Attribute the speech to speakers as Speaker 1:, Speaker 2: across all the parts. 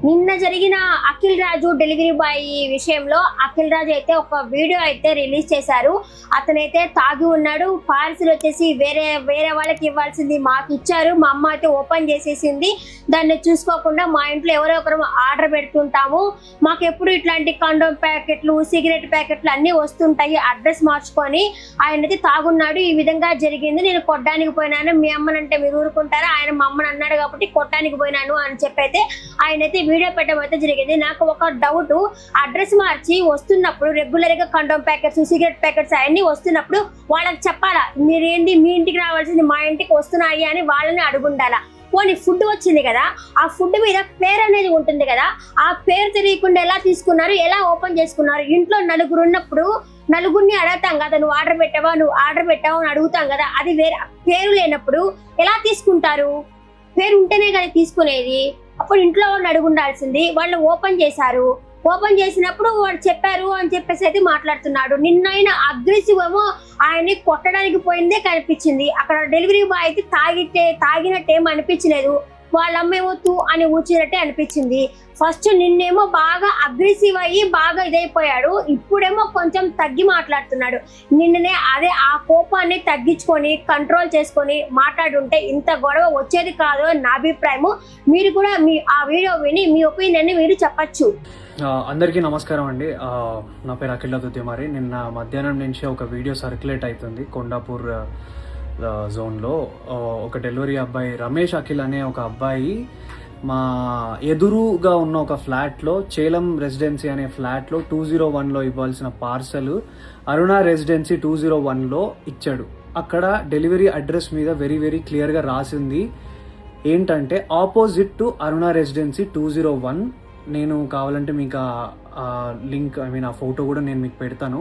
Speaker 1: నిన్న జరిగిన అఖిల్ రాజు delivery boy విషయంలో అఖిల్ రాజు అయితే ఒక వీడియో అయితే రిలీజ్ చేశారు. అతనైతే తాగి ఉన్నాడు. పార్సిల్ వచ్చేసి వేరే వేరే వాళ్ళకి ఇవ్వాల్సింది మాకు ఇచ్చారు. మా అమ్మ అయితే ఓపెన్ చేసేసింది. దాన్ని చూసుకోకుండా మా ఇంట్లో ఎవరో ఒకరు ఆర్డర్ పెడుతుంటాము. మాకు ఎప్పుడు ఇట్లాంటి కండోమ్ ప్యాకెట్లు, సిగరెట్ ప్యాకెట్లు అన్నీ వస్తుంటాయి. అడ్రస్ మార్చుకొని ఆయన అయితే తాగున్నాడు. ఈ విధంగా జరిగింది. నేను కొట్టడానికి పోయినాను. మీ అమ్మనంటే మీరు ఊరుకుంటారా? ఆయన మా అమ్మని అన్నాడు కాబట్టి కొట్టడానికి పోయినాను అని చెప్పైతే ఆయనైతే వీడియో పెట్టడం అయితే జరిగింది. నాకు ఒక డౌట్, అడ్రస్ మార్చి వస్తున్నప్పుడు రెగ్యులర్ గా కండోమ్ ప్యాకెట్స్, సిగరెట్ ప్యాకెట్స్ అవన్నీ వస్తున్నప్పుడు వాళ్ళకి చెప్పాలా, మీరేంది మీ ఇంటికి రావాల్సింది మా ఇంటికి వస్తున్నాయి అని వాళ్ళని అడుగుండాలా. పోనీ ఫుడ్ వచ్చింది కదా, ఆ ఫుడ్ మీద పేరు అనేది ఉంటుంది కదా, ఆ పేరు తెలియకుండా ఎలా తీసుకున్నారు, ఎలా ఓపెన్ చేసుకున్నారు? ఇంట్లో నలుగురు ఉన్నప్పుడు నలుగురిని అడుగుతాం కదా, నువ్వు ఆర్డర్ పెట్టావా అని అడుగుతాం కదా. అది వేరే పేరు లేనప్పుడు ఎలా తీసుకుంటారు? పేరు ఉంటేనే కదా తీసుకునేది. అప్పుడు ఇంట్లో వాళ్ళు అడుగుండాల్సింది. వాళ్ళు ఓపెన్ చేశారు. ఓపెన్ చేసినప్పుడు వాడు చెప్పారు అని చెప్పేసి అయితే మాట్లాడుతున్నాడు. నిన్న అగ్రెసివ్ ఏమో ఆయన్ని కొట్టడానికి పోయిందే కనిపించింది. అక్కడ డెలివరీ బాయ్ అయితే తాగినట్టేం అనిపించలేదు. వాళ్ళ అమ్మేమో తూ అని ఊచినట్టే అనిపించింది. ఫస్ట్ నిన్నేమో బాగా అగ్రెసివ్ అయ్యి బాగా ఇదైపోయాడు. ఇప్పుడేమో కొంచెం తగ్గి మాట్లాడుతున్నాడు. నిన్ననే అదే ఆ కోపాన్ని తగ్గించుకొని కంట్రోల్ చేసుకొని మాట్లాడుంటే ఇంత గొడవ వచ్చేది కాదు అని నా అభిప్రాయము. మీరు కూడా ఆ వీడియో విని మీ ఒపీనియన్ని మీరు చెప్పచ్చు.
Speaker 2: అందరికీ నమస్కారం అండి. నా పేరు అఖిల్ దుద్యమారి. నిన్న మధ్యాహ్నం నుంచి ఒక వీడియో సర్క్యులేట్ అవుతుంది కొండాపూర్ జోన్లో. ఒక డెలివరీ అబ్బాయి రమేష్ అఖిల్ అనే ఒక అబ్బాయి మా ఎదురుగా ఉన్న ఒక ఫ్లాట్లో, చేలం రెసిడెన్సీ అనే ఫ్లాట్లో 201లో ఇవ్వాల్సిన పార్సల్ అరుణ రెసిడెన్సీ 201లో ఇచ్చాడు. అక్కడ డెలివరీ అడ్రస్ మీద వెరీ వెరీ క్లియర్గా రాసింది ఏంటంటే ఆపోజిట్ టు అరుణ రెసిడెన్సీ 201. నేను కావాలంటే మీకు ఆ లింక్, ఆ ఫోటో కూడా నేను మీకు పెడతాను.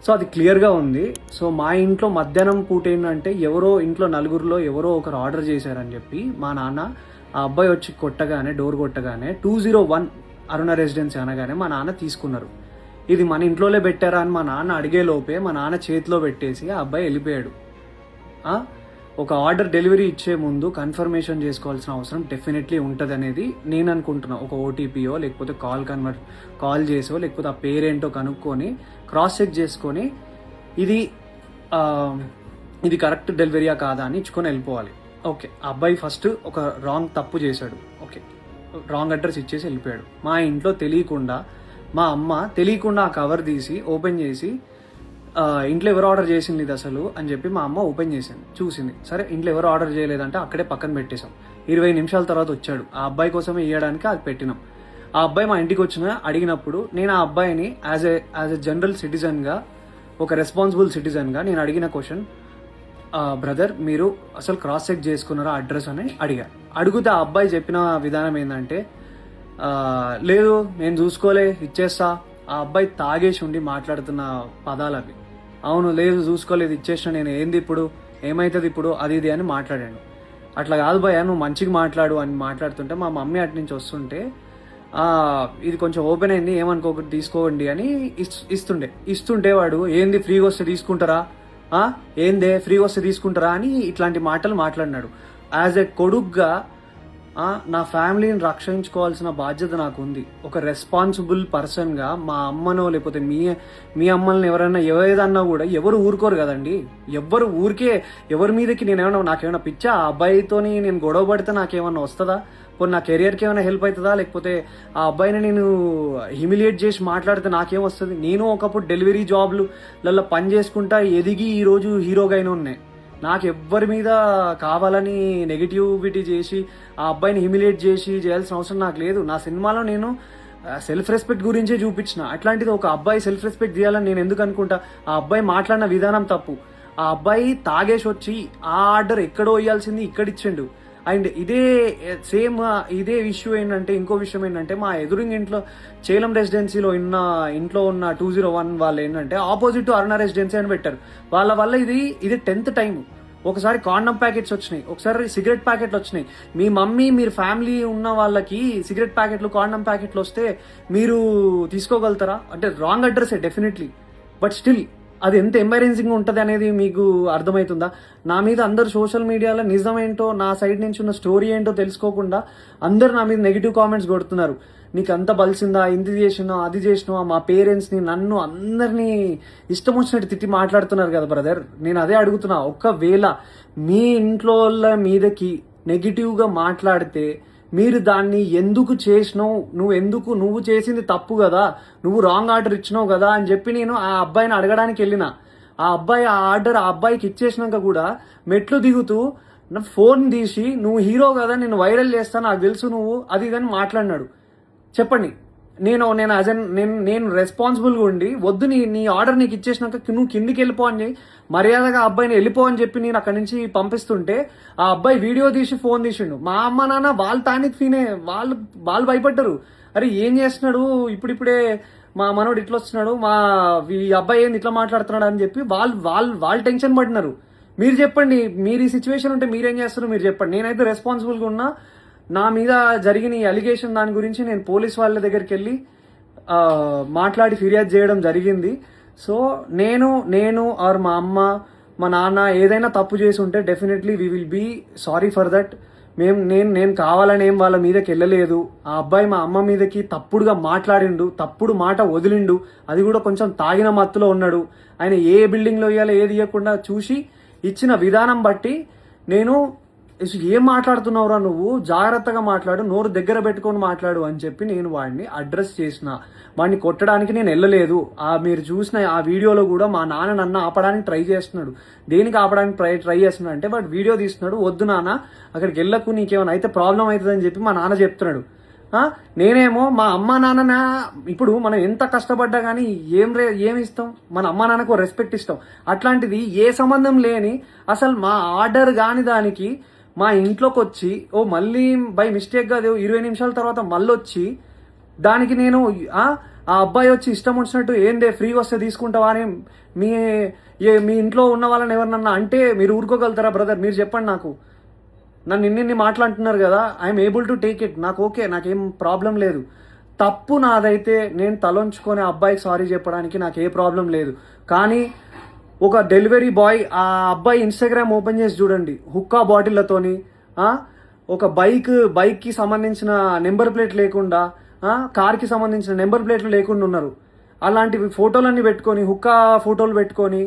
Speaker 2: సో అది క్లియర్గా ఉంది. సో మా ఇంట్లో మధ్యాహ్నం పూట ఏంటంటే ఇంట్లో నలుగురిలో ఎవరో ఒకరు ఆర్డర్ చేశారని చెప్పి మా నాన్న, ఆ అబ్బాయి వచ్చి డోర్ కొట్టగానే 201 అరుణ రెసిడెన్సీ అనగానే మా నాన్న తీసుకున్నారు. ఇది మన ఇంట్లోనే పెట్టారా అని మా నాన్న అడిగే లోపే మా నాన్న చేతిలో పెట్టేసి ఆ అబ్బాయి వెళ్ళిపోయాడు. ఒక ఆర్డర్ డెలివరీ ఇచ్చే ముందు కన్ఫర్మేషన్ చేసుకోవాల్సిన అవసరం డెఫినెట్లీ ఉంటుంది అనేది నేను అనుకుంటున్నా. ఒక ఓటీపీయో లేకపోతే కాల్ చేసో లేకపోతే ఆ పేరేంటో కనుక్కొని క్రాస్ చెక్ చేసుకొని ఇది కరెక్ట్ డెలివరీయా కాదా అని ఇచ్చుకొని వెళ్ళిపోవాలి. ఓకే, ఆ అబ్బాయి ఫస్ట్ ఒక తప్పు చేశాడు. ఓకే, రాంగ్ అడ్రస్ ఇచ్చేసి వెళ్ళిపోయాడు. మా ఇంట్లో తెలియకుండా, మా అమ్మ తెలియకుండా ఆ కవర్ తీసి ఓపెన్ చేసి ఇంట్లో ఎవరు ఆర్డర్ చేసింది ఇది అసలు అని చెప్పి మా అమ్మ ఓపెన్ చేసింది, చూసింది. సరే ఇంట్లో ఎవరు ఆర్డర్ చేయలేదంటే అక్కడే పక్కన పెట్టేశాం. 20 నిమిషాల తర్వాత వచ్చాడు. ఆ అబ్బాయి కోసమే ఇవ్వడానికి అది పెట్టినాం. ఆ అబ్బాయి మా ఇంటికి అడిగినప్పుడు నేను ఆ అబ్బాయిని యాజ్ ఎ జనరల్ సిటిజన్గా, ఒక రెస్పాన్సిబుల్ సిటిజన్గా నేను అడిగిన క్వశ్చన్, బ్రదర్ మీరు అసలు క్రాస్ చెక్ చేసుకున్నారా అడ్రస్ అని అడిగితే ఆ అబ్బాయి చెప్పిన విధానం ఏంటంటే, లేదు నేను చూసుకోలే ఇచ్చేస్తా. ఆ అబ్బాయి తాగేసి ఉండి మాట్లాడుతున్న పదాలు అవి. అవును, లేదు చూసుకోలేదు ఇచ్చేసిన, నేను ఏంది ఇప్పుడు, ఏమవుతుంది ఇప్పుడు, అది ఇది అని మాట్లాడాను. అట్లా కాదు భయ్యా, నువ్వు మంచిగా మాట్లాడు అని మాట్లాడుతుంటే మా మమ్మీ అటు నుంచి వస్తుంటే ఇది కొంచెం ఓపెన్ అయింది, ఏమనుకోకటి తీసుకోండి అని ఇస్తుంటే వాడు ఏంది ఫ్రీగా వస్తే తీసుకుంటారా, ఏందే ఫ్రీగా వస్తే తీసుకుంటారా అని ఇట్లాంటి మాటలు మాట్లాడినాడు. యాజ్ ఎ కొడుగ్గా నా ఫ్యామిలీని రక్షించుకోవాల్సిన బాధ్యత నాకు ఉంది. ఒక రెస్పాన్సిబుల్ పర్సన్గా మా అమ్మనో లేకపోతే మీ అమ్మల్ని ఎవరైనా ఏదన్నా కూడా ఎవరు ఊరుకోరు కదండి. ఎవరి మీదకి నాకేమైనా పిచ్చా? ఆ అబ్బాయితోని నేను గొడవ పడితే నాకేమన్నా వస్తుందా? పోనీ నా కెరియర్కి ఏమైనా హెల్ప్ అవుతుందా? లేకపోతే ఆ అబ్బాయిని నేను హ్యూమిలియేట్ చేసి మాట్లాడితే నాకేం వస్తుంది? నేను ఒకప్పుడు డెలివరీ జాబ్లలో పని చేసుకుంటా ఎదిగి ఈరోజు హీరోగా అయినా ఉన్నాయి. నాకు ఎవ్వరి మీద కావాలని నెగిటివిటీ చేసి ఆ అబ్బాయిని హ్యూమిలియేట్ చేయాల్సిన అవసరం నాకు లేదు. నా సినిమాలో నేను సెల్ఫ్ రెస్పెక్ట్ గురించే చూపించిన. అట్లాంటిది ఒక అబ్బాయి సెల్ఫ్ రెస్పెక్ట్ చేయాలని నేను ఎందుకు అనుకుంటా? ఆ అబ్బాయి మాట్లాడిన విధానం తప్పు. ఆ అబ్బాయి తాగేసి వచ్చి ఆ ఆర్డర్ ఎక్కడో ఇవ్వాల్సింది ఇక్కడ ఇచ్చిండు. అండ్ ఇదే ఇష్యూ ఏంటంటే, ఇంకో విషయం ఏంటంటే, మా ఎదురుంగి ఇంట్లో చేలం రెసిడెన్సీలో ఇంట్లో ఉన్న 201 వాళ్ళు ఏంటంటే ఆపోజిట్ టు అరుణ రెసిడెన్సీ అని పెట్టారు. వాళ్ళ వల్ల ఇది 10th టైం. ఒకసారి కాండమ్ ప్యాకెట్స్ వచ్చినాయి, ఒకసారి సిగరెట్ ప్యాకెట్లు వచ్చినాయి. మీ మమ్మీ, మీరు ఫ్యామిలీ ఉన్న వాళ్ళకి సిగరెట్ ప్యాకెట్లు, కాండమ్ ప్యాకెట్లు వస్తే మీరు తీసుకోగలుగుతారా? అంటే రాంగ్ అడ్రస్సే డెఫినెట్లీ. బట్ స్టిల్ అది ఎంత ఎంబారెన్సింగ్ ఉంటుంది అనేది మీకు అర్థమవుతుందా? నా మీద అందరు సోషల్ మీడియాలో నిజమేంటో, నా సైడ్ నుంచి ఉన్న స్టోరీ ఏంటో తెలుసుకోకుండా అందరు నా మీద నెగిటివ్ కామెంట్స్ కొడుతున్నారు. నీకు అంత బలిసిందా, ఇది చేసినా అది చేసినా, మా పేరెంట్స్ని నన్ను అందరినీ ఇష్టం వచ్చినట్టు తిట్టి మాట్లాడుతున్నారు కదా బ్రదర్. నేను అదే అడుగుతున్నా, ఒక్కవేళ మీ ఇంట్లో వాళ్ళ మీదకి నెగిటివ్గా మాట్లాడితే మీరు దాన్ని ఎందుకు చేసినావు, నువ్వు చేసింది తప్పు కదా, నువ్వు రాంగ్ ఆర్డర్ ఇచ్చినావు కదా అని చెప్పి నేను ఆ అబ్బాయిని అడగడానికి వెళ్ళిన. ఆ అబ్బాయి ఆ ఆర్డర్ ఆ అబ్బాయికి ఇచ్చేసినాక కూడా మెట్లు దిగుతూ నా ఫోన్ తీసి నువ్వు హీరో కదా, నేను వైరల్ చేస్తాను, నాకు తెలుసు నువ్వు అది ఇదని మాట్లాడినాడు. చెప్పండి, నేను నేను రెస్పాన్సిబుల్గా ఉండి వద్దు నీ ఆర్డర్ నీకు ఇచ్చేసినాక నువ్వు కిందికి వెళ్ళిపో అని మర్యాదగా ఆ అబ్బాయిని వెళ్ళిపో అని చెప్పి నేను అక్కడి నుంచి పంపిస్తుంటే ఆ అబ్బాయి వీడియో తీసి ఫోన్ తీసిండు. మా అమ్మ నాన్న వాళ్ళు తానికి వాళ్ళు భయపడ్డారు. అరే ఏం చేస్తున్నాడు ఇప్పుడిప్పుడే మా మనోడు ఇట్లా వస్తున్నాడు, ఈ అబ్బాయి ఏంది ఇట్లా మాట్లాడుతున్నాడు అని చెప్పి వాళ్ళు టెన్షన్ పడినారు. మీరు చెప్పండి, మీరు ఈ సిచ్యువేషన్ ఉంటే మీరేం చేస్తారు మీరు చెప్పండి. నేనైతే రెస్పాన్సిబుల్గా ఉన్నా. నా మీద జరిగిన ఈ అలిగేషన్ దాని గురించి నేను పోలీస్ వాళ్ళ దగ్గరికి వెళ్ళి మాట్లాడి ఫిర్యాదు చేయడం జరిగింది. సో నేను ఆర్ మా అమ్మ మా నాన్న ఏదైనా తప్పు చేసి ఉంటే definitely we will be sorry for that. నేను కావాలని ఏం వాళ్ళ మీదకి వెళ్ళలేదు. ఆ అబ్బాయి మా అమ్మ మీదకి తప్పుడుగా మాట్లాడిండు, తప్పుడు మాట వదిలిండు, అది కూడా కొంచెం తాగిన మత్తులో ఉన్నాడు. ఆయన ఏ బిల్డింగ్లో ఇవ్వాలో ఏది ఇవ్వకుండా చూసి ఇచ్చిన విధానం బట్టి నేను ఏం మాట్లాడుతున్నావురా నువ్వు, జాగ్రత్తగా మాట్లాడు, నోరు దగ్గర పెట్టుకొని మాట్లాడు అని చెప్పి నేను వాడిని అడ్రస్ చేసిన. వాడిని కొట్టడానికి నేను వెళ్ళలేదు. మీరు చూసిన ఆ వీడియోలో కూడా మా నాన్న నన్ను ఆపడానికి ట్రై చేస్తున్నాడు. దేనికి ఆపడానికి ట్రై చేస్తున్నాడు అంటే వాడు వీడియో తీస్తున్నాడు, వద్దు నాన్న అక్కడికి వెళ్ళకు, నీకేమైనా అయితే ప్రాబ్లం అవుతుందని చెప్పి మా నాన్న చెప్తున్నాడు. నేనేమో మా అమ్మ నాన్న, ఇప్పుడు మనం ఎంత కష్టపడ్డా కానీ ఏమి ఇస్తాం, మన అమ్మ నాన్నకు రెస్పెక్ట్ ఇస్తాం. అట్లాంటిది ఏ సంబంధం లేని అసలు మా ఆర్డర్ కాని దానికి మా ఇంట్లోకి వచ్చి మళ్ళీ బై మిస్టేక్గా 20 నిమిషాల తర్వాత మళ్ళీ వచ్చి దానికి నేను ఆ అబ్బాయి వచ్చి ఇష్టం వచ్చినట్టు ఏందే ఫ్రీ వస్తే తీసుకుంటావా అని మీ ఇంట్లో ఉన్న వాళ్ళని ఎవరినన్నా అంటే మీరు ఊరుకోగలుగుతారా బ్రదర్? మీరు చెప్పండి. నాకు నన్ను ఇన్ని మాట్లాడుతున్నారు కదా, I'm able to take it. నాకు ఓకే, నాకేం ప్రాబ్లం లేదు. తప్పు నాదైతే నేను తలొంచుకొని అబ్బాయికి సారీ చెప్పడానికి నాకు ఏ ప్రాబ్లం లేదు. కానీ ఒక డెలివరీ బాయ్ ఆ అబ్బాయి ఇన్స్టాగ్రామ్ ఓపెన్ చేసి చూడండి, హుక్కా బాటిళ్లతోని ఒక బైక్కి సంబంధించిన నెంబర్ ప్లేట్ లేకుండా, కార్కి సంబంధించిన నెంబర్ ప్లేట్లు లేకుండా ఉన్నారు. అలాంటివి ఫోటోలన్నీ పెట్టుకొని, హుక్కా ఫోటోలు పెట్టుకొని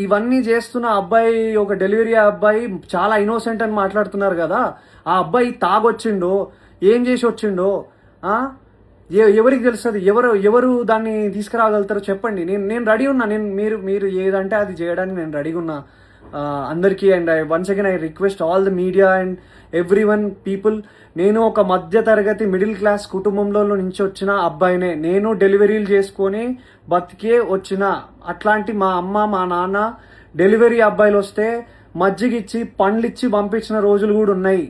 Speaker 2: ఇవన్నీ చేస్తున్న అబ్బాయి, ఒక డెలివరీ అబ్బాయి చాలా ఇన్నోసెంట్ అని మాట్లాడుతున్నారు కదా. ఆ అబ్బాయి తాగొచ్చిండో ఏం చేసి వచ్చిండో ఎవరికి తెలుస్తుంది? ఎవరు దాన్ని తీసుకురాగలుగుతారో చెప్పండి. నేను రెడీ ఉన్నా. మీరు ఏదంటే అది చేయడానికి నేను రెడీగా ఉన్నా అందరికీ. And once again I request all the media and every one people, నేను ఒక మధ్య తరగతి మిడిల్ క్లాస్ కుటుంబంలో నుంచి వచ్చిన అబ్బాయినే. నేను డెలివరీలు చేసుకొని బతికే వచ్చిన. అట్లాంటి మా అమ్మ మా నాన్న డెలివరీ అబ్బాయిలు వస్తే మజ్జిగిచ్చి పండ్లిచ్చి పంపించిన రోజులు కూడా ఉన్నాయి.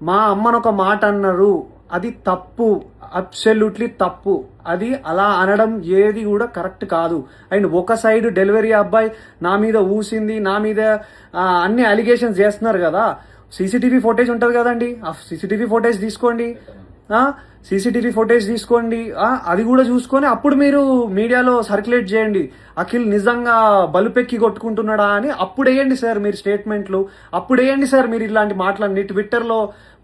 Speaker 2: మా అమ్మను ఒక మాట అన్నారు, అది తప్పు, అబ్సల్యూట్లీ తప్పు. అది అలా అనడం ఏది కూడా కరెక్ట్ కాదు. అండ్ ఒక సైడ్ డెలివరీ అబ్బాయి నా మీద ఊసింది, నా మీద అన్ని అలిగేషన్స్ చేస్తున్నారు కదా. సీసీటీవీ ఫుటేజ్ ఉంటుంది కదండి, ఆ సీసీటీవీ ఫుటేజ్ తీసుకోండి. అది కూడా చూసుకొని అప్పుడు మీరు మీడియాలో సర్క్యులేట్ చేయండి. అఖిల్ నిజంగా బలుపెక్కి కొట్టుకుంటున్నాడా అని అప్పుడు వేయండి సార్ మీరు స్టేట్మెంట్లు. అప్పుడు వేయండి సార్ మీరు ఇలాంటి మాటలన్నీ ట్విట్టర్లో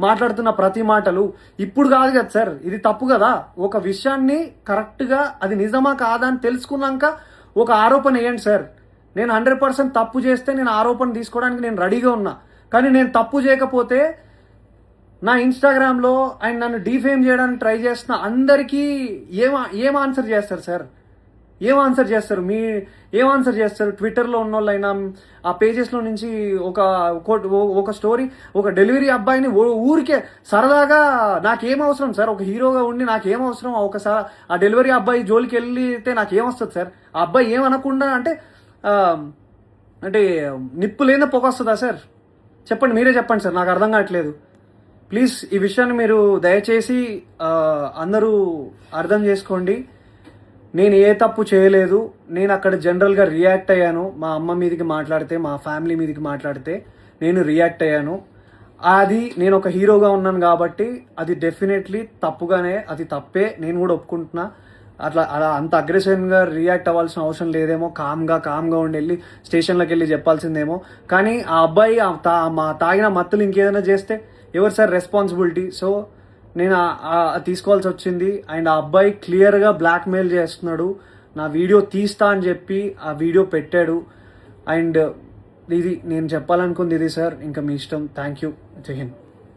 Speaker 2: మాట్లాడుతున్న ప్రతి మాటలు. ఇప్పుడు కాదు కదా సార్, ఇది తప్పు కదా. ఒక విషయాన్ని కరెక్ట్గా అది నిజమా కాదా అని తెలుసుకున్నాక ఒక ఆరోపణ వేయండి సార్. నేను 100% తప్పు చేస్తే నేను ఆరోపణ తీసుకోవడానికి నేను రెడీగా ఉన్నా. కానీ నేను తప్పు చేయకపోతే నా ఇన్స్టాగ్రామ్లో అండ్ నన్ను డిఫేమ్ చేయడానికి ట్రై చేస్తున్న అందరికీ ఏం ఆన్సర్ చేస్తారు సార్? ఏం ఆన్సర్ చేస్తారు? ట్విట్టర్లో ఉన్న వాళ్ళైనా ఆ పేజెస్లో నుంచి ఒక స్టోరీ, ఒక డెలివరీ అబ్బాయిని ఊరికే సరదాగా నాకేం అవసరం సార్? ఒక హీరోగా ఉండి నాకేం అవసరం? ఒకసారి ఆ డెలివరీ అబ్బాయి జోలికి వెళ్తే నాకేం వస్తుంది సార్? ఆ అబ్బాయి ఏమనకుండా అంటే నిప్పు లేని పొగ వస్తుందా సార్? చెప్పండి, మీరే చెప్పండి సార్, నాకు అర్థం కావట్లేదు. ప్లీజ్ ఈ విషయాన్ని మీరు దయచేసి అందరూ అర్థం చేసుకోండి. నేను ఏ తప్పు చేయలేదు. నేను అక్కడ జనరల్గా రియాక్ట్ అయ్యాను. మా అమ్మ మీదకి మాట్లాడితే, మా ఫ్యామిలీ మీదకి మాట్లాడితే నేను రియాక్ట్ అయ్యాను. అది నేను ఒక హీరోగా ఉన్నాను కాబట్టి అది డెఫినెట్లీ తప్పుగానే, అది తప్పే, నేను కూడా ఒప్పుకుంటున్నా. అట్లా అలా అంత అగ్రెసివ్గా రియాక్ట్ అవ్వాల్సిన అవసరం లేదేమో, కామ్గా ఉండి వెళ్ళి స్టేషన్లోకి వెళ్ళి చెప్పాల్సిందేమో. కానీ ఆ అబ్బాయి మా తాగిన మత్తులు ఇంకేదైనా చేస్తే ఎవరు సార్ రెస్పాన్సిబిలిటీ? సో నేను తీసుకోవాల్సి వచ్చింది. అండ్ ఆ అబ్బాయి క్లియర్గా బ్లాక్మెయిల్ చేస్తున్నాడు, నా వీడియో తీస్తా అని చెప్పి ఆ వీడియో పెట్టాడు. అండ్ ఇది నేను చెప్పాలనుకుంది ఇది సార్, ఇంకా మీ ఇష్టం. Thank you. జై హింద్.